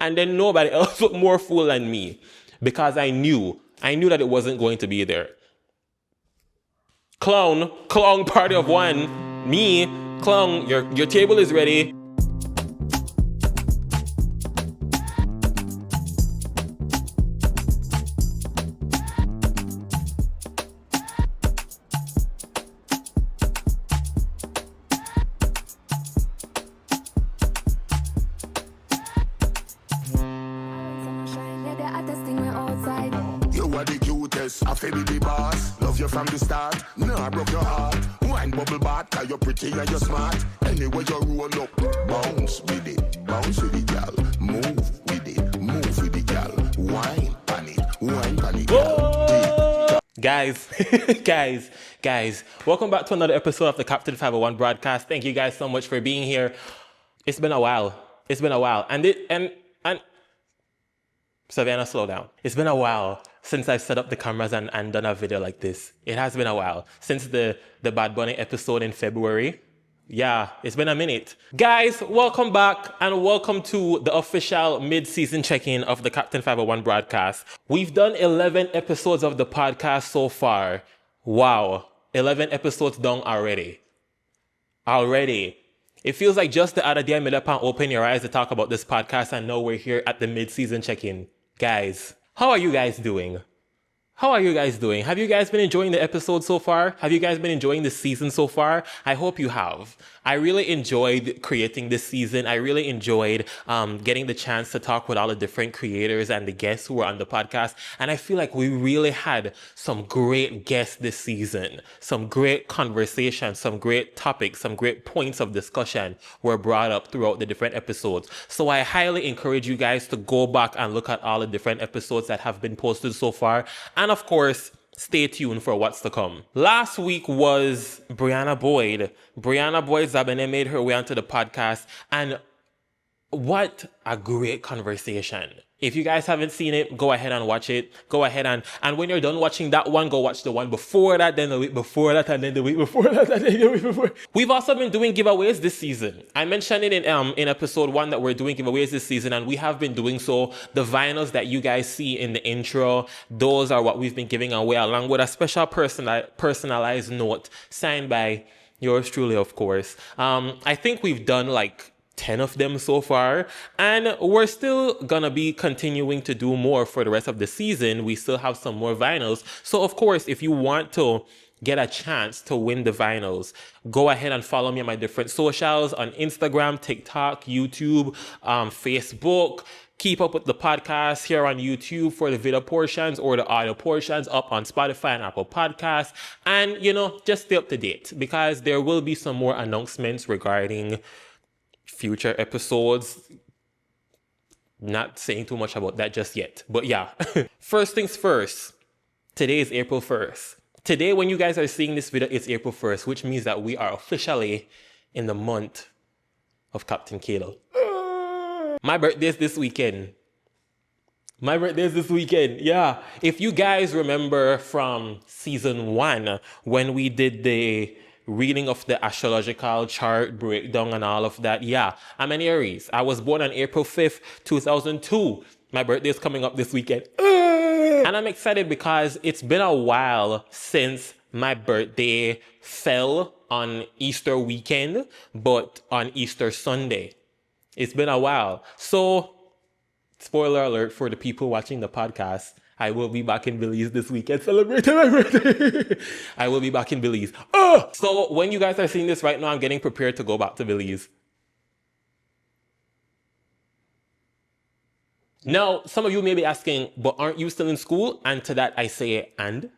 And then nobody else looked more fool than me because I knew that it wasn't going to be there. Clown party of one. Me, clown, your table is ready. I feel be the boss. Love you from the start. No, I broke your heart. Wine bubble bath, cause you're pretty and you're smart. Anyway, you roll up. Bounce with it. Bounce with the gal. Move with it. Move with the gal. Wine pan it. Wine pan it, gal. Guys, welcome back to another episode of the Captain 501 broadcast. Thank you guys so much for being here. It's been a while. And Savannah, slow down. It's been a while since I've set up the cameras and done a video like this. It has been a while. Since the Bad Bunny episode in February. Yeah, it's been a minute. Guys, welcome back and welcome to the official mid-season check-in of the Captain 501 broadcast. We've done 11 episodes of the podcast so far. Wow, 11 episodes done already. It feels like just the other day I made up and open your eyes to talk about this podcast, and now we're here at the mid-season check-in. Guys, how are you guys doing? Have you guys been enjoying the episode so far? Have you guys been enjoying the season so far? I hope you have. I really enjoyed creating this season. I really enjoyed getting the chance to talk with all the different creators and the guests who were on the podcast. And I feel like we really had some great guests this season. Some great conversations, some great topics, some great points of discussion were brought up throughout the different episodes. So I highly encourage you guys to go back and look at all the different episodes that have been posted so far. And of course, stay tuned for what's to come. Last week was Brianna Boyd. Brianna Boyd Zabene made her way onto the podcast, and what a great conversation. If you guys haven't seen it, go ahead and watch it. Go ahead and when you're done watching that one, go watch the one before that, then the week before that, and then the week before that, and then the week before. We've also been doing giveaways this season. I mentioned it in episode 1 that we're doing giveaways this season, and we have been doing so. The vinyls that you guys see in the intro, those are what we've been giving away, along with a special personalized note signed by yours truly, of course. I think we've done like 10 of them so far, and we're still gonna be continuing to do more for the rest of the season. We still have some more vinyls. So of course, if you want to get a chance to win the vinyls, go ahead and follow me on my different socials on Instagram, TikTok, YouTube, Facebook. Keep up with the podcast here on YouTube for the video portions or the audio portions, up on Spotify and Apple Podcasts. And, just stay up to date, because there will be some more announcements regarding future episodes. Not saying too much about that just yet, but yeah. First things first, today is April 1st. Today, when you guys are seeing this video, it's April 1st, which means that we are officially in the month of Captain Cadle. My birthday's this weekend. Yeah. If you guys remember from season 1, when we did the reading of the astrological chart breakdown and all of that. Yeah, I'm an Aries. I was born on April 5th, 2002. My birthday is coming up this weekend. And I'm excited because it's been a while since my birthday fell on Easter weekend, but on Easter Sunday. It's been a while. So, spoiler alert for the people watching the podcast, I will be back in Belize this weekend celebrating my birthday. I will be back in Belize. So when you guys are seeing this right now, I'm getting prepared to go back to Belize. Now, some of you may be asking, but aren't you still in school? And to that I say, and?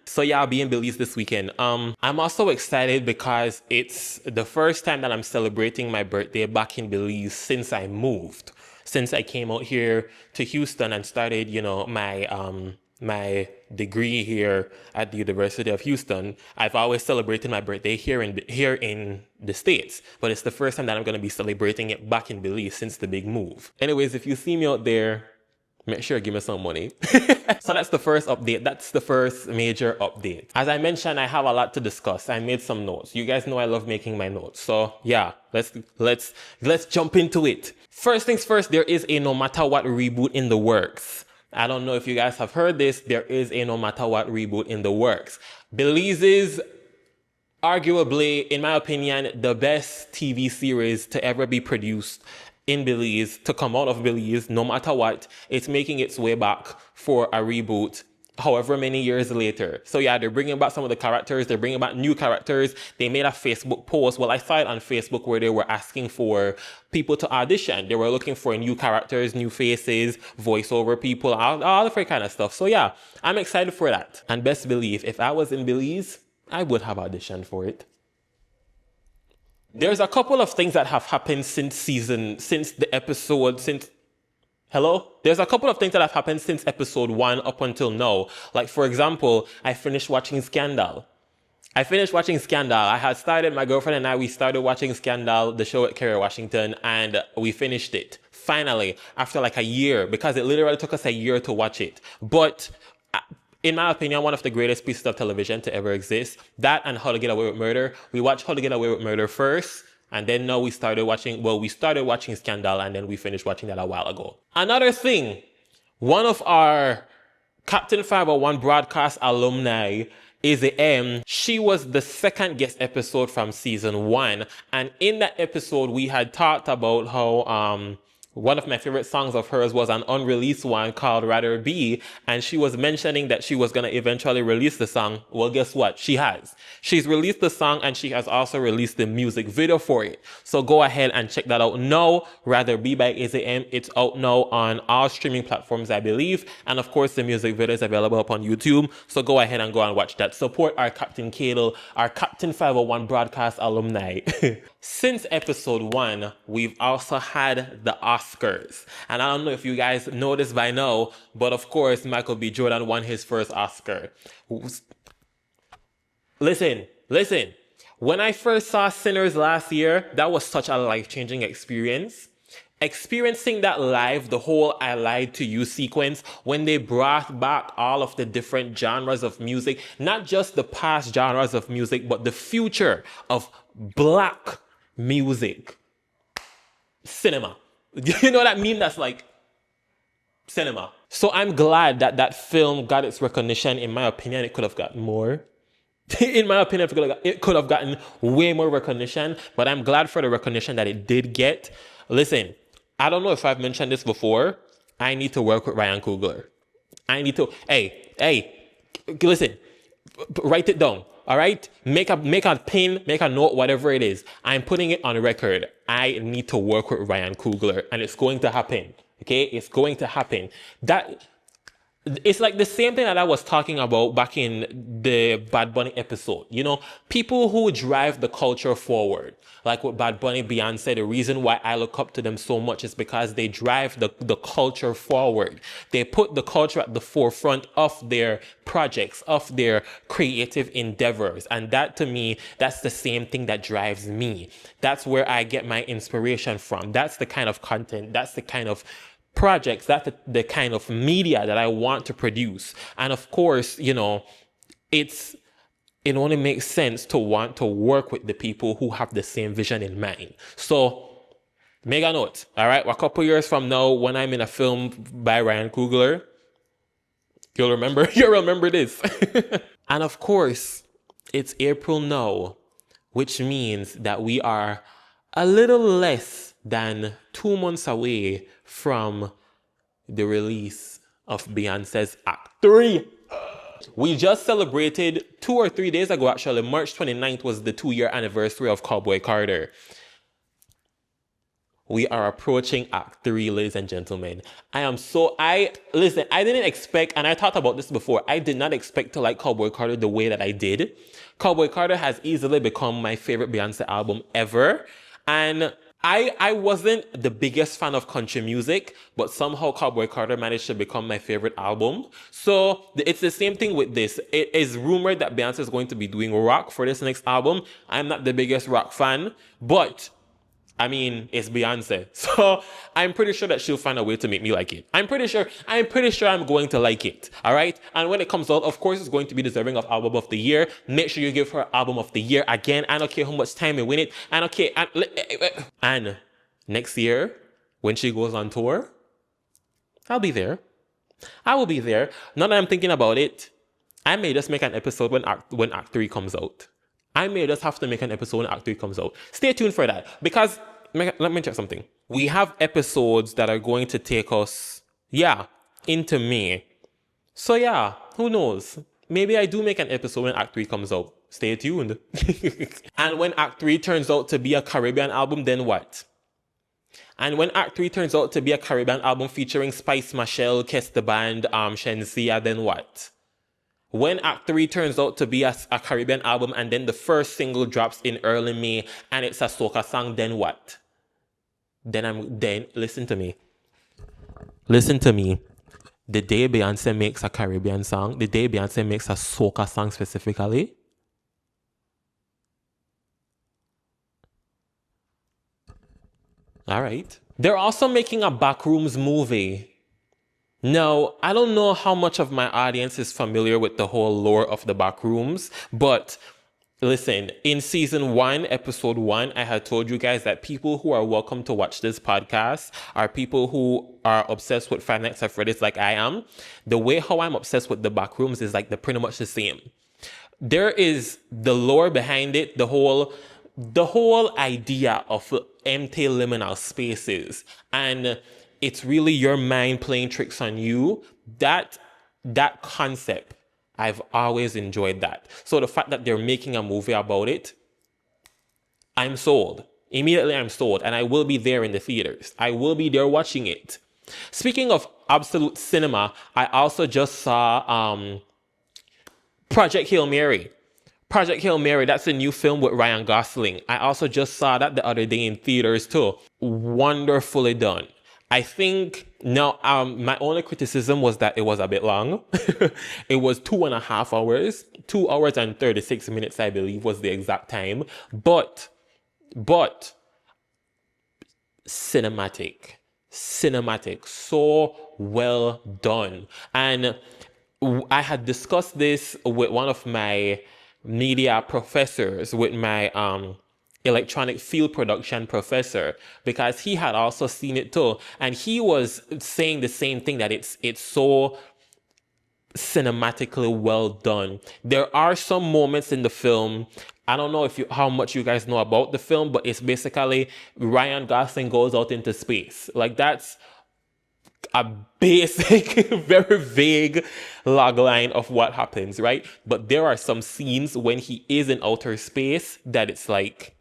So yeah, I'll be in Belize this weekend. I'm also excited because it's the first time that I'm celebrating my birthday back in Belize since I moved. Since I came out here to Houston and started, my degree here at the University of Houston, I've always celebrated my birthday here in the States. But it's the first time that I'm going to be celebrating it back in Belize since the big move. Anyways, if you see me out there, Make sure you give me some money. So that's the first update. That's the first major update. As I mentioned, I have a lot to discuss. I made some notes. You guys know I love making my notes. So yeah, let's jump into it. First things first, there is a No Matter What reboot in the works. I don't know if you guys have heard this. There is a No Matter What reboot in the works. Belize's arguably, in my opinion, the best TV series to ever be produced in Belize, to come out of Belize, no matter what. It's making its way back for a reboot however many years later. So yeah, they're bringing back some of the characters. They're bringing back new characters. They made a Facebook post. Well, I saw it on Facebook where they were asking for people to audition. They were looking for new characters, new faces, voiceover people, all different kind of stuff. So yeah, I'm excited for that. And best believe, if I was in Belize, I would have auditioned for it. There's a couple of things that have happened There's a couple of things that have happened since episode 1 up until now. Like, for example, I finished watching Scandal. I had started, my girlfriend and I, we started watching Scandal, the show with Kerry Washington, and we finished it. Finally, after like a year, because it literally took us a year to watch it. But in my opinion, one of the greatest pieces of television to ever exist. That and How to Get Away with Murder. We watched How to Get Away with Murder first, and then now we started watching Scandal, and then we finished watching that a while ago. Another thing, one of our Captain 501 broadcast alumni, Izzy, she was the second guest episode from season 1, and in that episode, we had talked about how one of my favorite songs of hers was an unreleased one called Rather Be, and she was mentioning that she was going to eventually release the song. Well, guess what? She has. She's released the song, and she has also released the music video for it. So go ahead and check that out now. Rather Be by Izzy. It's out now on all streaming platforms, I believe. And of course, the music video is available upon YouTube. So go ahead and go and watch that. Support our Captain Cadle, our Captain 501 broadcast alumni. Since episode 1, we've also had the Oscars. And I don't know if you guys know this by now, but of course, Michael B. Jordan won his first Oscar. Listen. When I first saw Sinners last year, that was such a life-changing experience. Experiencing that live, the whole I Lied to You sequence, when they brought back all of the different genres of music, not just the past genres of music, but the future of Black music. Cinema. You know what I mean? That's like cinema. So I'm glad that that film got its recognition. In my opinion, it could have gotten more. In my opinion, it could have gotten way more recognition, but I'm glad for the recognition that it did get. Listen, I don't know if I've mentioned this before. I need to work with Ryan Coogler. Hey, listen, write it down. All right? Make a pin, make a note, whatever it is. I'm putting it on record. I need to work with Ryan Coogler, and it's going to happen. Okay? It's going to happen. It's like the same thing that I was talking about back in the Bad Bunny episode. You know, people who drive the culture forward. Like with Bad Bunny, Beyonce, the reason why I look up to them so much is because they drive the culture forward. They put the culture at the forefront of their projects, of their creative endeavors. And that, to me, that's the same thing that drives me. That's where I get my inspiration from. That's the kind of content, that's the kind of projects, that's the kind of media that I want to produce. And of course, you know, it only makes sense to want to work with the people who have the same vision in mind. So make a note, all right? A couple years from now, when I'm in a film by Ryan Coogler, you'll remember this. And of course, it's April now, which means that we are a little less than 2 months away from the release of Beyonce's Act 3. We just celebrated 2 or 3 days ago, actually, March 29th was the 2-year anniversary of Cowboy Carter. We are approaching Act 3, ladies and gentlemen. I didn't expect, and I talked about this before, I did not expect to like Cowboy Carter the way that I did. Cowboy Carter has easily become my favorite Beyonce album ever. And I wasn't the biggest fan of country music, but somehow Cowboy Carter managed to become my favorite album. So it's the same thing with this. It is rumored that Beyonce is going to be doing rock for this next album. I'm not the biggest rock fan, but I mean, it's Beyonce. So I'm pretty sure that she'll find a way to make me like it. I'm pretty sure I'm going to like it. All right. And when it comes out, of course, it's going to be deserving of album of the year. Make sure you give her album of the year again. I don't care how much time you win it. I don't care. And next year, when she goes on tour, I'll be there. I will be there. Now that I'm thinking about it, I may just make an episode when Act 3 comes out. I may just have to make an episode when Act 3 comes out. Stay tuned for that. Because, let me check something. We have episodes that are going to take us, into May. So who knows? Maybe I do make an episode when Act 3 comes out. Stay tuned. And when Act 3 turns out to be a Caribbean album, then what? And when Act 3 turns out to be a Caribbean album featuring Spice Michelle, Kes the Band, Shensia, then what? When Act 3 turns out to be a Caribbean album and then the first single drops in early May and it's a soca song, then what? Then listen to me. Listen to me. The day Beyonce makes a Caribbean song, the day Beyonce makes a soca song specifically, all right. They're also making a Backrooms movie. Now, I don't know how much of my audience is familiar with the whole lore of the Backrooms, but listen, in season 1, episode 1, I had told you guys that people who are welcome to watch this podcast are people who are obsessed with Five Nights at Freddy's like I am. The way how I'm obsessed with the Backrooms is like they're pretty much the same. There is the lore behind it, the whole idea of empty liminal spaces, and it's really your mind playing tricks on you. That concept, I've always enjoyed that. So the fact that they're making a movie about it, I'm sold. Immediately I'm sold, and I will be there in the theaters. I will be there watching it. Speaking of absolute cinema, I also just saw Project Hail Mary. Project Hail Mary, that's a new film with Ryan Gosling. I also just saw that the other day in theaters too. Wonderfully done. I think now my only criticism was that it was a bit long. It was 2.5 hours. 2 hours and 36 minutes, I believe, was the exact time. But cinematic, so well done. And I had discussed this with one of my media professors, with my electronic field production professor, because he had also seen it too, and he was saying the same thing, that it's so cinematically well done. There are some moments in the film, I don't know how much you guys know about the film, but it's basically Ryan Gosling goes out into space. Like, that's a basic, very vague logline of what happens, right? But there are some scenes when he is in outer space that it's like,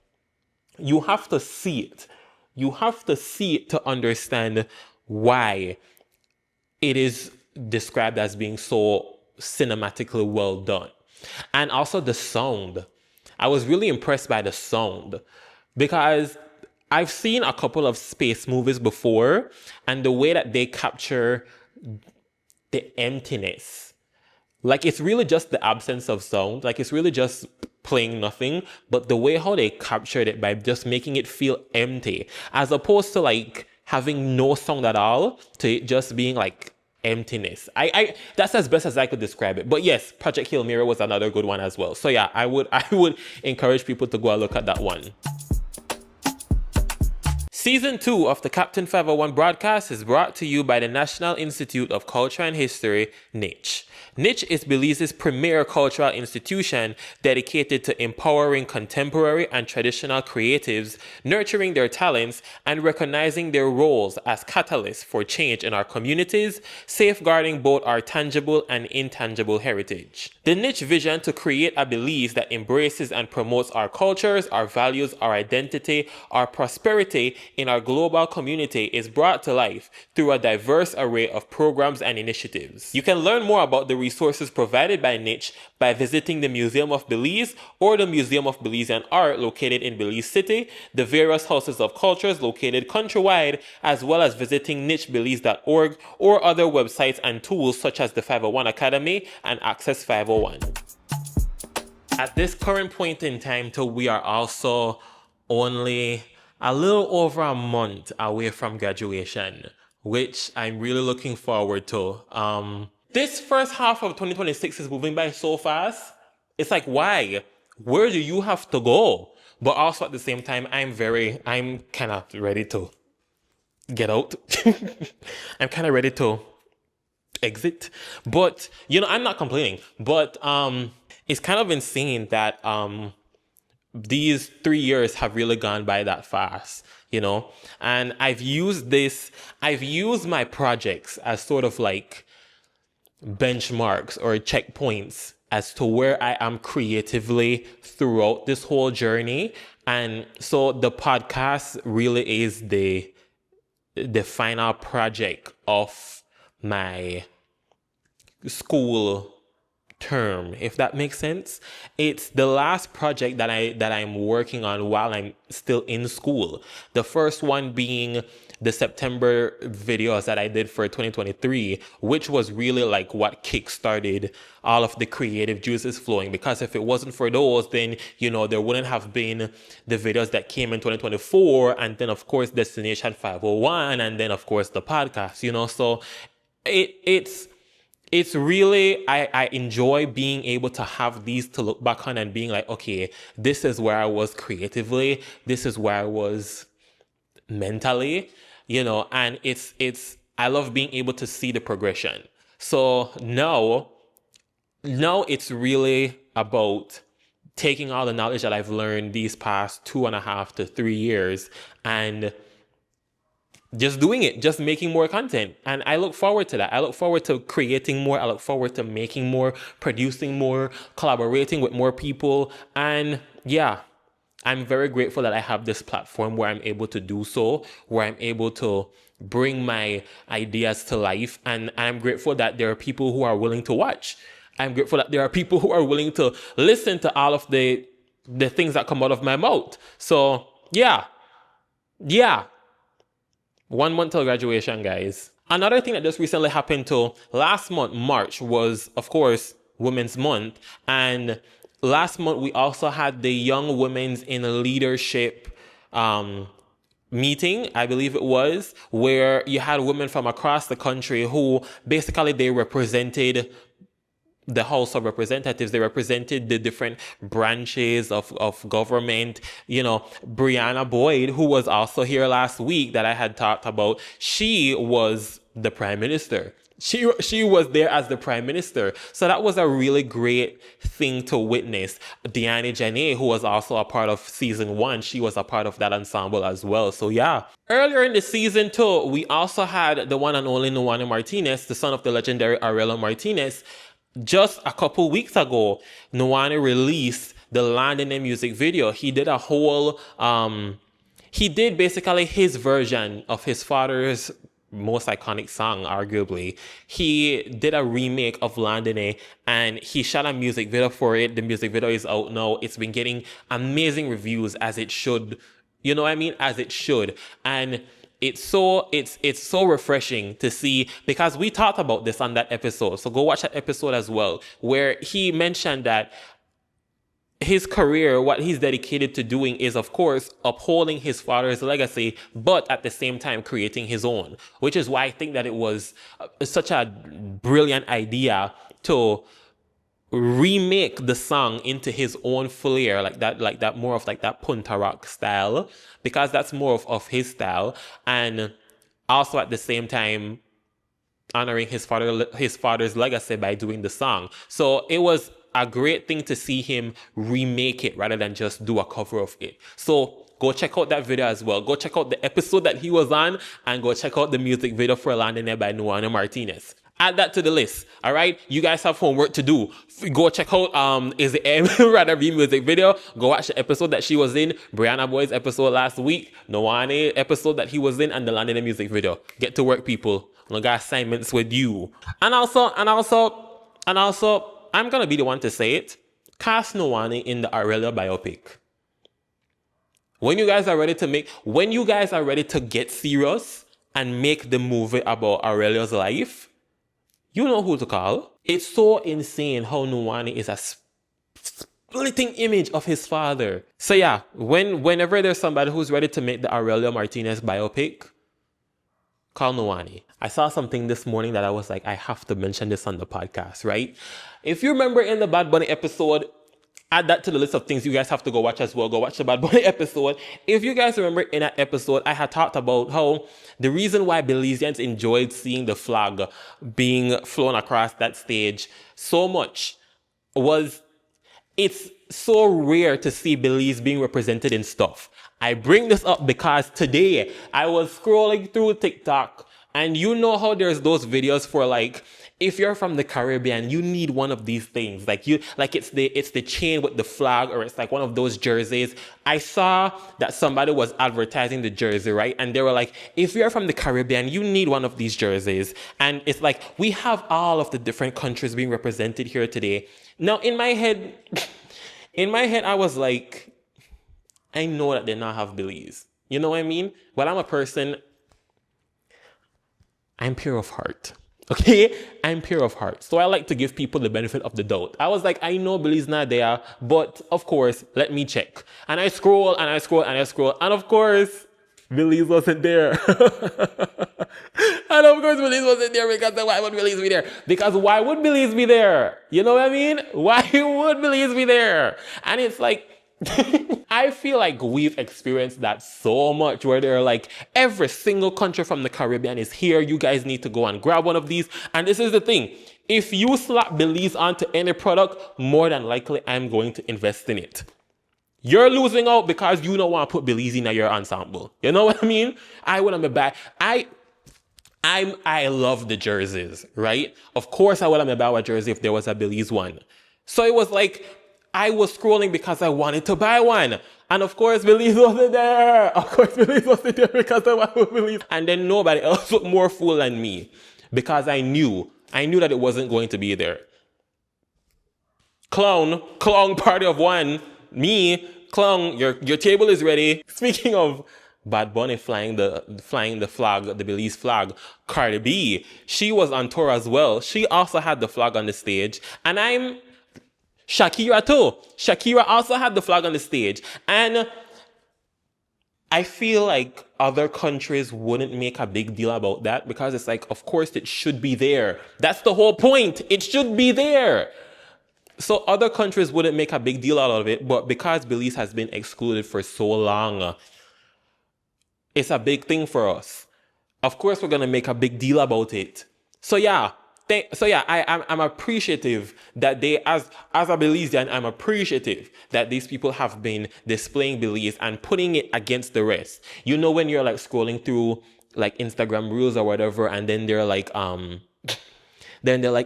you have to see it. You have to see it to understand why it is described as being so cinematically well done. And also the sound. I was really impressed by the sound, because I've seen a couple of space movies before, and the way that they capture the emptiness, like, it's really just the absence of sound. Like, it's really just playing nothing, but the way how they captured it by just making it feel empty, as opposed to like having no sound at all, to it just being like emptiness. I that's as best as I could describe it. But yes, Project Hail Mary was another good one as well. So yeah, I would encourage people to go and look at that one. Season 2 of the Captain 501 broadcast is brought to you by the National Institute of Culture and History, NICH. NICH is Belize's premier cultural institution dedicated to empowering contemporary and traditional creatives, nurturing their talents, and recognizing their roles as catalysts for change in our communities, safeguarding both our tangible and intangible heritage. The NICH vision to create a Belize that embraces and promotes our cultures, our values, our identity, our prosperity in our global community is brought to life through a diverse array of programs and initiatives. You can learn more about the resources provided by NICH by visiting the Museum of Belize or the Museum of Belizean Art located in Belize City, the various houses of cultures located countrywide, as well as visiting nichbelize.org or other websites and tools such as the 501 Academy and Access 501. At this current point in time, we are also only a little over a month away from graduation, which I'm really looking forward to. This first half of 2026 is moving by so fast. It's like, why? Where do you have to go? But also at the same time, I'm kind of ready to get out. I'm kind of ready to exit. But, I'm not complaining. But it's kind of insane that these 3 years have really gone by that fast, And I've used my projects as sort of like benchmarks or checkpoints as to where I am creatively throughout this whole journey. And so the podcast really is the final project of my school term, if that makes sense. It's the last project that I'm working on while I'm still in school. The first one being the September videos that I did for 2023, which was really like what kickstarted all of the creative juices flowing. Because if it wasn't for those, then, there wouldn't have been the videos that came in 2024. And then, of course, Destination 501. And then, of course, the podcast, So it's really, I enjoy being able to have these to look back on and being like, okay, this is where I was creatively. This is where I was mentally, and I love being able to see the progression. So now it's really about taking all the knowledge that I've learned these past 2.5 to 3 years and just doing it, just making more content. And I look forward to that. I look forward to creating more. I look forward to making more, producing more, collaborating with more people. And yeah, I'm very grateful that I have this platform where I'm able to do so, where I'm able to bring my ideas to life. And I'm grateful that there are people who are willing to watch. I'm grateful that there are people who are willing to listen to all of the things that come out of my mouth. So yeah. 1 month till graduation, guys. Another thing that just recently happened to last month, March, was, of course, Women's Month. And last month, we also had the Young Women's in Leadership meeting, I believe it was, where you had women from across the country who basically they represented the House of Representatives. They represented the different branches of government. Brianna Boyd, who was also here last week that I had talked about, she was the Prime Minister. She was there as the Prime Minister. So that was a really great thing to witness. Deanne Janae, who was also a part of season 1, she was a part of that ensemble as well. So yeah. Earlier in the season 2, we also had the one and only Nuwane Martinez, the son of the legendary Aurelio Martinez. Just a couple weeks ago, Nuwane released the Landing music video. He did a whole, he did basically his version of his father's most iconic song, arguably. He did a remake of Landing and he shot a music video for it. The music video is out now. It's been getting amazing reviews, as it should. You know what I mean? As it should. And it's so refreshing to see, because we talked about this on that episode. So go watch that episode as well, where he mentioned that his career, what he's dedicated to doing is, of course, upholding his father's legacy, but at the same time creating his own, which is why I think that it was such a brilliant idea to remake the song into his own flair, like that more of like that punta rock style, because that's more of his style, and also at the same time honoring his father's legacy by doing the song. So it was a great thing to see him remake it rather than just do a cover of it. So go check out that video as well. Go check out the episode that he was on, and go check out the music video for Landing by Nuwane Martinez. Add that to the list. All right, you guys have homework to do. Go check out Is It M Rather Be music video. Go watch the episode that she was in, Brianna Boyd's episode last week, Nuwane episode that he was in, and the Landing music video. Get to work, people. I got assignments with you. And also, I'm gonna be the one to say it. Cast Nuwane in the Aurelio biopic. When you guys are ready to get serious and make the movie about Aurelio's life, you know who to call. It's so insane how Nuwane is splitting image of his father. So yeah, whenever there's somebody who's ready to make the Aurelio Martinez biopic, call Nuani. I saw something this morning that I was like, I have to mention this on the podcast, right? If you remember in the Bad Bunny episode, add that to the list of things you guys have to go watch as well. Go watch the Bad Bunny episode. If you guys remember in that episode, I had talked about how the reason why Belizeans enjoyed seeing the flag being flown across that stage so much was it's so rare to see Belize being represented in stuff. I bring this up because today I was scrolling through TikTok, and you know how there's those videos for like, if you're from the Caribbean, you need one of these things. Like it's the chain with the flag, or it's like one of those jerseys. I saw that somebody was advertising the jersey, right? And they were like, if you're from the Caribbean, you need one of these jerseys. And it's like, we have all of the different countries being represented here today. Now, in my head, I was like, I know that they not have Belize. You know what I mean? But I'm a person, I'm pure of heart. Okay? I'm pure of heart. So I like to give people the benefit of the doubt. I was like, I know Belize not there, but of course, let me check. And I scroll and I scroll and I scroll. And of course, Belize wasn't there. And of course, Belize wasn't there because why would Belize be there? Because why would Belize be there? You know what I mean? Why would Belize be there? And it's like, I feel like we've experienced that so much where they're like, every single country from the Caribbean is here. You guys need to go and grab one of these. And this is the thing. If you slap Belize onto any product, more than likely, I'm going to invest in it. You're losing out because you don't want to put Belize in your ensemble. You know what I mean? I wouldn't be bad. I love the jerseys, right? Of course I wouldn't be bad with a jersey if there was a Belize one. So it was like, I was scrolling because I wanted to buy one. And of course, Belize wasn't there. Of course, Belize wasn't there because I wanted Belize. And then nobody else was more fool than me because I knew that it wasn't going to be there. Clown party of one. Me, clown, your table is ready. Speaking of Bad Bunny flying the flag, the Belize flag, Cardi B, she was on tour as well. She also had the flag on the stage. And Shakira too. Shakira also had the flag on the stage. And I feel like other countries wouldn't make a big deal about that because it's like, of course, it should be there. That's the whole point. It should be there. So other countries wouldn't make a big deal out of it. But because Belize has been excluded for so long, it's a big thing for us. Of course, we're going to make a big deal about it. So yeah. I'm appreciative that they, as a Belizean, I'm appreciative that these people have been displaying Belize and putting it against the rest. You know, when you're like scrolling through like Instagram reels or whatever, and then they're like,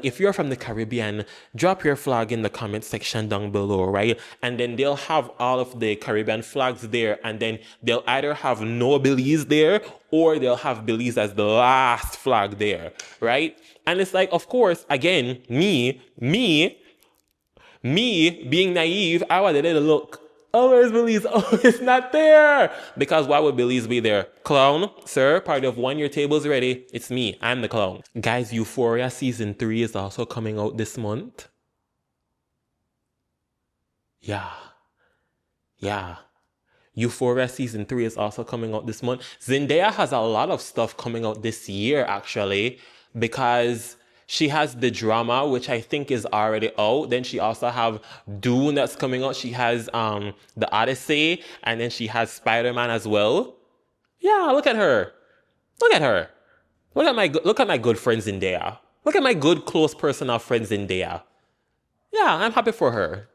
if you're from the Caribbean, drop your flag in the comment section down below, right? And then they'll have all of the Caribbean flags there, and then they'll either have no Belize there, or they'll have Belize as the last flag there, right? And it's like, of course, again, me being naive, I wanted to look. Oh, where's Belize? Oh, it's not there. Because why would Belize be there? Clown, sir, party of one, your table's ready. It's me. I'm the clown. Guys, Euphoria season 3 is also coming out this month. Yeah. Euphoria season 3 is also coming out this month. Zendaya has a lot of stuff coming out this year, actually, because she has the drama, which I think is already out. Then she also have Dune that's coming out. She has the Odyssey, and then she has Spider-Man as well. Yeah, look at her. Look at my good friend Zendaya. Look at my good close personal friend Zendaya. Yeah, I'm happy for her.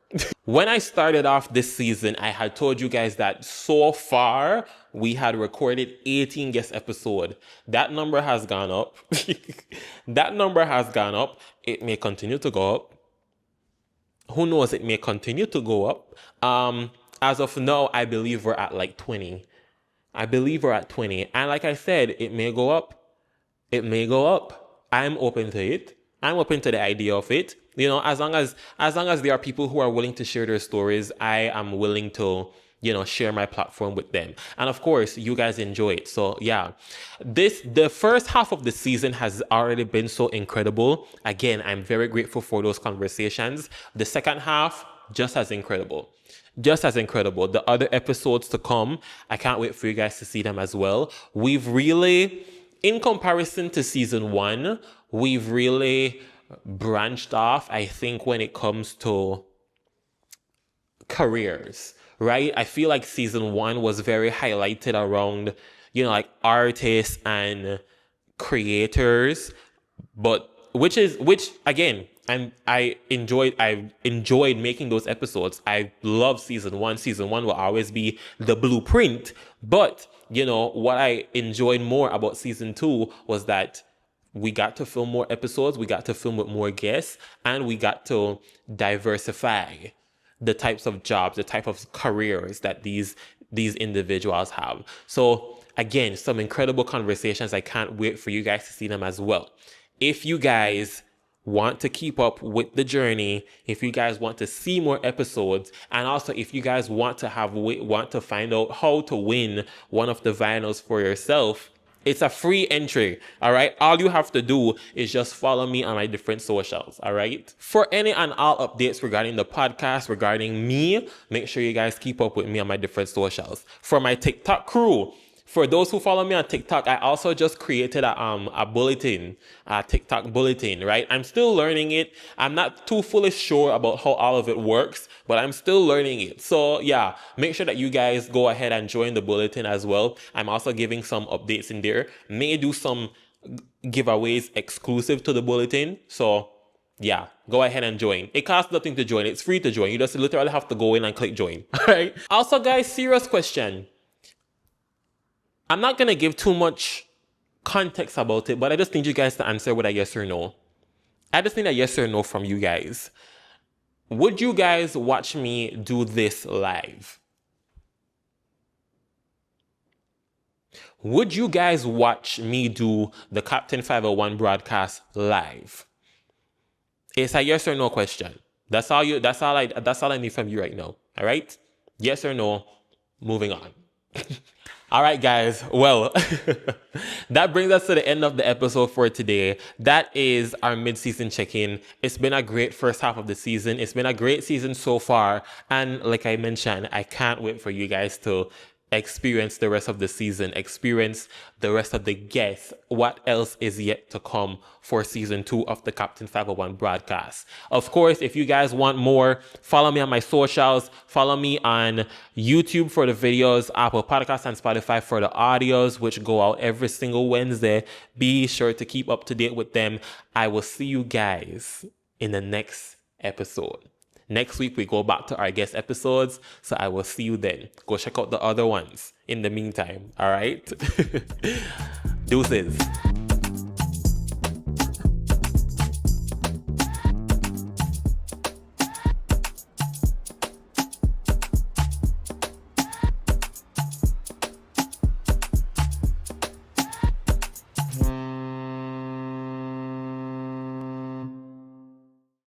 When I started off this season, I had told you guys that so far we had recorded 18 guest episodes. That number has gone up. That number has gone up. It may continue to go up. Who knows? It may continue to go up. As of now, I believe we're at like 20. And like I said, it may go up. It may go up. I'm open to it. I'm open to the idea of it. You know, as long as there are people who are willing to share their stories, I am willing to, share my platform with them. And of course, you guys enjoy it. So yeah, the first half of the season has already been so incredible. Again, I'm very grateful for those conversations. The second half, just as incredible. Just as incredible. The other episodes to come, I can't wait for you guys to see them as well. We've really, in comparison to season 1, we've really branched off, I think, when it comes to careers, right? I feel like season 1 was very highlighted around, like artists and creators, but which again, and I've enjoyed making those episodes. I love season 1. Season 1 will always be the blueprint, but what I enjoyed more about season 2 was that we got to film more episodes, we got to film with more guests, and we got to diversify the types of jobs, the type of careers that these individuals have. So again, some incredible conversations. I can't wait for you guys to see them as well. If you guys want to keep up with the journey, if you guys want to see more episodes, and also if you guys want to find out how to win one of the vinyls for yourself, it's a free entry, all right? All you have to do is just follow me on my different socials, all right? For any and all updates regarding the podcast, regarding me, make sure you guys keep up with me on my different socials. For my TikTok crew, for those who follow me on TikTok, I also just created a bulletin, a TikTok bulletin, right? I'm still learning it. I'm not too fully sure about how all of it works, but I'm still learning it. So yeah, make sure that you guys go ahead and join the bulletin as well. I'm also giving some updates in there. May do some giveaways exclusive to the bulletin. So yeah, go ahead and join. It costs nothing to join. It's free to join. You just literally have to go in and click join, all right? Also, guys, serious question. I'm not going to give too much context about it, but I just need you guys to answer with a yes or no. I just need a yes or no from you guys. Would you guys watch me do this live? Would you guys watch me do the Captain 501 broadcast live? It's a yes or no question. That's all I need from you right now. All right? Yes or no. Moving on. All right, guys. Well, that brings us to the end of the episode for today. That is our mid-season check-in. It's been a great first half of the season. It's been a great season so far. And like I mentioned, I can't wait for you guys to experience the rest of the season, experience the rest of the guests, what else is yet to come for season 2 of the Captain 501 broadcast. Of course, if you guys want more, follow me on my socials, follow me on YouTube for the videos, Apple Podcasts and Spotify for the audios, which go out every single Wednesday. Be sure to keep up to date with them. I will see you guys in the next episode. Next week, we go back to our guest episodes, so I will see you then. Go check out the other ones in the meantime, all right? Deuces.